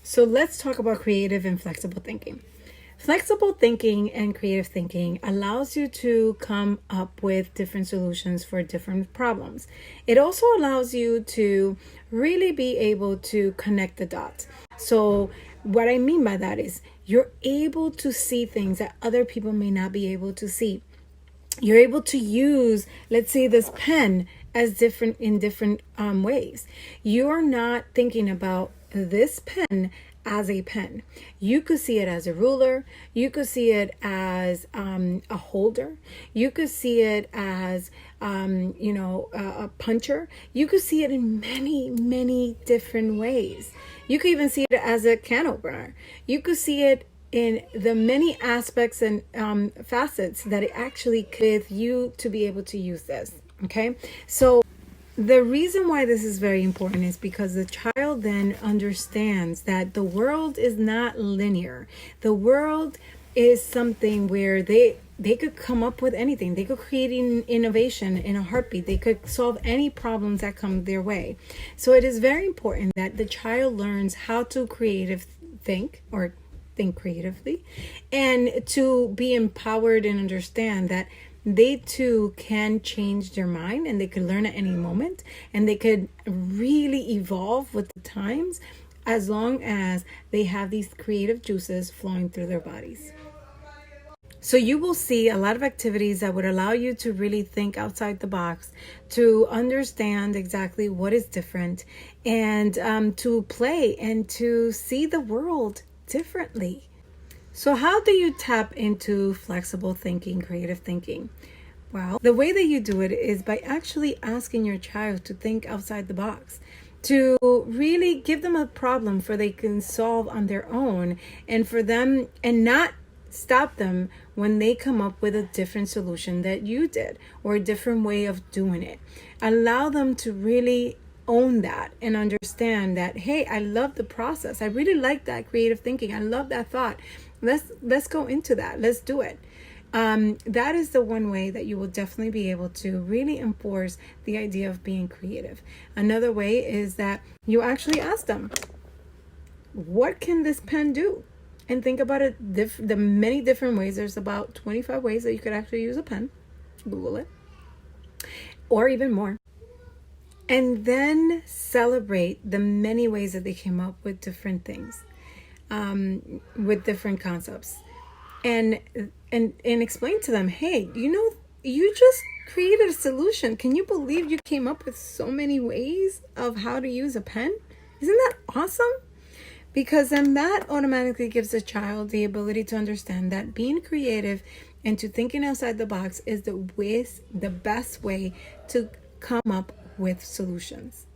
So let's talk about creative and flexible thinking. Flexible thinking and creative thinking allows you to come up with different solutions for different problems. It also allows you to really be able to connect the dots. So, what I mean by that is you're able to see things that other people may not be able to see. You're able to use, let's say, this pen as different in different ways. You're not thinking about this pen as a pen. You could see it as a ruler. You could see it as a holder. You could see it as a puncher. You could see it in many, many different ways. You could even see it as a can opener. You could see it in the many aspects and facets that it actually with you to be able to use this. Okay, so the reason why this is very important is because the child then understands that the world is not linear. The world is something where they could come up with anything. They could create an innovation in a heartbeat. They could solve any problems that come their way. So it is very important that the child learns how to think creatively, and to be empowered and understand that they too can change their mind, and they could learn at any moment, and they could really evolve with the times as long as they have these creative juices flowing through their bodies. So you will see a lot of activities that would allow you to really think outside the box, to understand exactly what is different, and to play and to see the world differently. So how do you tap into flexible thinking, creative thinking? Well, the way that you do it is by actually asking your child to think outside the box, to really give them a problem for they can solve on their own, and for them, and not stop them when they come up with a different solution that you did, or a different way of doing it. Allow them to really own that and understand that, hey, I love the process. I really like that creative thinking. I love that thought. Let's go into that. Let's do it. That is the one way that you will definitely be able to really enforce the idea of being creative. Another way is that you actually ask them, what can this pen do? And think about it, the many different ways. There's about 25 ways that you could actually use a pen. Google it. Or even more. And then celebrate the many ways that they came up with different things, with different concepts, and explain to them, hey, you just created a solution. Can you believe you came up with so many ways of how to use a pen? Isn't that awesome? Because then that automatically gives a child the ability to understand that being creative and to thinking outside the box is the best way to come up with solutions.